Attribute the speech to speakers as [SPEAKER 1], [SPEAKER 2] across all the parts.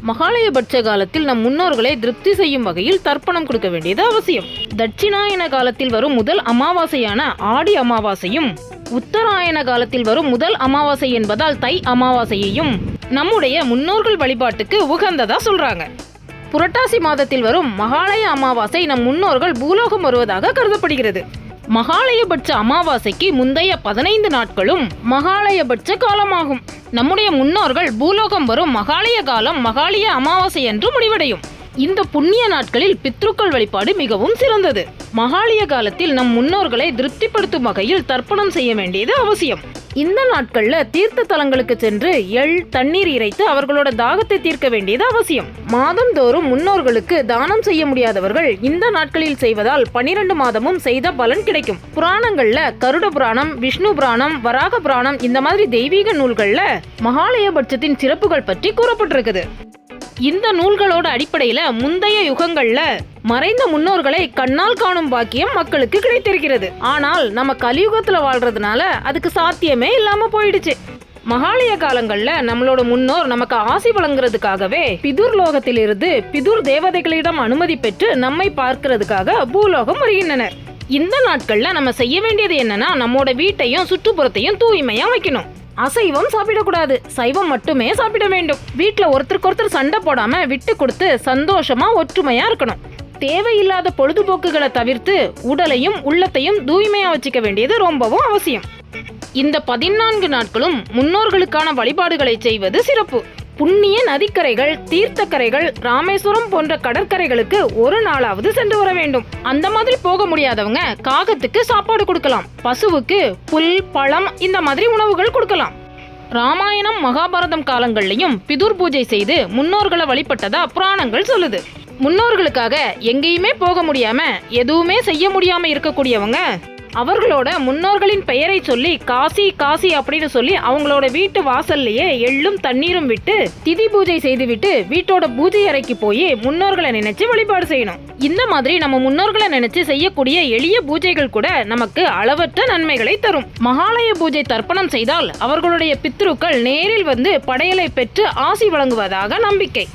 [SPEAKER 1] மகாலயபட்ச காலத்தில் நம் முன்னோர்களை திருப்தி செய்யும் வகையில் தர்ப்பணம் கொடுக்க வேண்டியது அவசியம். தட்சிணாயன காலத்தில் வரும் முதல் அமாவாசையான ஆடி அமாவாசையும், உத்தராயண காலத்தில் வரும் முதல் அமாவாசை என்பதால் தை அமாவாசையையும் நம்முடைய முன்னோர்கள் வழிபாட்டுக்கு உகந்ததா சொல்றாங்க. புரட்டாசி மாதத்தில் வரும் மகாலய அமாவாசை நம் முன்னோர்கள் பூலோகம் வருவதாக கருதப்படுகிறது. மகாலயபட்ச அமாவாசைக்கு முந்தைய 15 நாட்களும் மகாலயபட்ச காலமாகும். நம்முடைய முன்னோர்கள் பூலோகம் வரும் மகாலய காலம் மகாலய அமாவாசை என்று முடிவடையும். இந்த புண்ணிய நாட்களில் பித்ருக்கள் வழிபாடு மிகவும் சிறந்தது. மகாலய காலத்தில் நம் முன்னோர்களை திருப்திப்படுத்தும் வகையில் தர்ப்பணம் செய்ய வேண்டியது அவசியம். இந்த நாட்கள்ல தீர்த்த தலங்களுக்கு சென்று எள் தண்ணீர் இறைத்து அவர்களோட தாகத்தை தீர்க்க வேண்டியது அவசியம். மாதந்தோறும் முன்னோர்களுக்கு தானம் செய்ய முடியாதவர்கள் இந்த நாட்களில் செய்வதால் 12 மாதமும் செய்த பலன் கிடைக்கும். புராணங்கள்ல கருட புராணம், விஷ்ணு புராணம், வராக புராணம் இந்த மாதிரி தெய்வீக நூல்கள்ல மகாலயபட்சத்தின் சிறப்புகள் பற்றி கூறப்பட்டிருக்குது. இந்த நூல்களோட அடிப்படையில முந்தைய யுகங்கள்ல மறைந்த முன்னோர்களை கண்ணால் காணும் பாக்கியம் மக்களுக்கு கிடைத்திருக்கிறது. ஆனால் நம்ம கலியுகத்துல வாழ்றதுனால அதுக்கு சாத்தியமே இல்லாம போயிடுச்சு. மகாலய காலங்கள்ல நம்மளோட முன்னோர் நமக்கு ஆசி வழங்குறதுக்காகவே பிதுர் லோகத்திலிருந்து பிதுர் தேவதைகளிடம் அனுமதி பெற்று நம்மை பார்க்கிறதுக்காக பூலோகம் வருகின்றனர். இந்த நாட்கள்ல நம்ம செய்ய வேண்டியது என்னன்னா, நம்மோட வீட்டையும் சுற்றுப்புறத்தையும் தூய்மையா வைக்கணும். அசைவம் சாப்பிடக்கூடாது, சைவம் மட்டுமே சாப்பிட வேண்டும். வீட்டுல ஒருத்தருக்கு ஒருத்தர் சண்டை போடாம விட்டு கொடுத்து சந்தோஷமா ஒற்றுமையா இருக்கணும். தேவையில்லாத பொழுதுபோக்குகளை தவிர்த்து உடலையும் உள்ளத்தையும் தூய்மையா வச்சுக்க வேண்டியது ரொம்பவும் அவசியம். இந்த 14 நாட்களும் முன்னோர்களுக்கான வழிபாடுகளை செய்வது சிறப்பு. புண்ணிய நதிக்கரைகள், தீர்த்தக்கரைகள், ராமேஸ்வரம் போன்ற கடற்கரைகளுக்கு ஒரு நாளாவது சென்று வர வேண்டும். அந்த மாதிரி போக முடியாதவங்க காகத்துக்கு சாப்பாடு கொடுக்கலாம், பசுவுக்கு புல் பழம் இந்த மாதிரி உணவுகள் கொடுக்கலாம். ராமாயணம் மகாபாரதம் காலங்கள்லயும் பிதுர் பூஜை செய்து முன்னோர்களை வழிபட்டதா புராணங்கள் சொல்லுது. முன்னோர்களுக்காக எங்கேயுமே போக முடியாம எதுவுமே செய்ய முடியாம இருக்கக்கூடியவங்க அவர்களோட முன்னோர்களின் பெயரை சொல்லி காசி காசி அப்படின்னு சொல்லி அவங்களோட வீட்டு வாசல்லையே எள்ளும் தண்ணீரும் விட்டு திதி பூஜை செய்து விட்டு வீட்டோட பூஜை அறைக்கு போய் முன்னோர்களை நினைச்சு வழிபாடு செய்யணும். இந்த மாதிரி நம்ம முன்னோர்களை நினைச்சு செய்யக்கூடிய எளிய பூஜைகள் கூட நமக்கு அளவற்ற நன்மைகளை தரும். மகாலய பூஜை தர்ப்பணம் செய்தால் அவர்களுடைய பித்ருக்கள் நேரில் வந்து படையலை பெற்று ஆசி வழங்குவதாக நம்பிக்கை.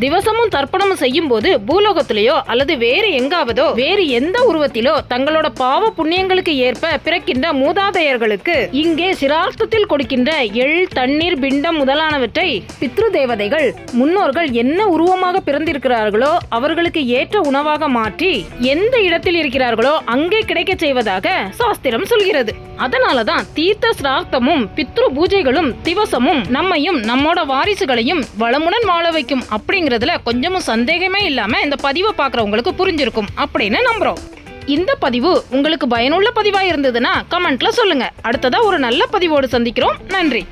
[SPEAKER 1] திவசமும் தர்ப்பணமும் செய்யும் போது பூலோகத்திலேயோ அல்லது வேறு எங்காவதோ வேறு எந்த உருவத்திலோ தங்களோட பாவ புண்ணியங்களுக்கு ஏற்ப பிறக்கின்ற மூதாதையர்களுக்கு இங்கே சிரார்த்தத்தில் கொடுக்கின்ற எள் தண்ணீர் பிண்டம் முதலானவற்றை பித்ரு தேவதைகள் முன்னோர்கள் என்ன உருவமாக பிறந்திருக்கிறார்களோ அவர்களுக்கு ஏற்ற உணவாக மாற்றி எந்த இடத்தில் இருக்கிறார்களோ அங்கே கிடைக்க செய்வதாக சாஸ்திரம் சொல்கிறது. அதனாலதான் தீர்த்த சிரார்த்தமும் பித்ரு பூஜைகளும் திவசமும் நம்மையும் நம்மோட வாரிசுகளையும் வளமுடன் வாழ வைக்கும் அப்படிங்கிறதுல கொஞ்சமும் சந்தேகமே இல்லாம இந்த பதிவை பார்க்குறவங்களுக்கு புரிஞ்சிருக்கும் அப்படின்னு நம்புறோம். இந்த பதிவு உங்களுக்கு பயனுள்ள பதிவா இருந்ததுன்னா கமெண்ட்ல சொல்லுங்க. அடுத்ததா ஒரு நல்ல பதிவோடு சந்திக்கிறோம். நன்றி.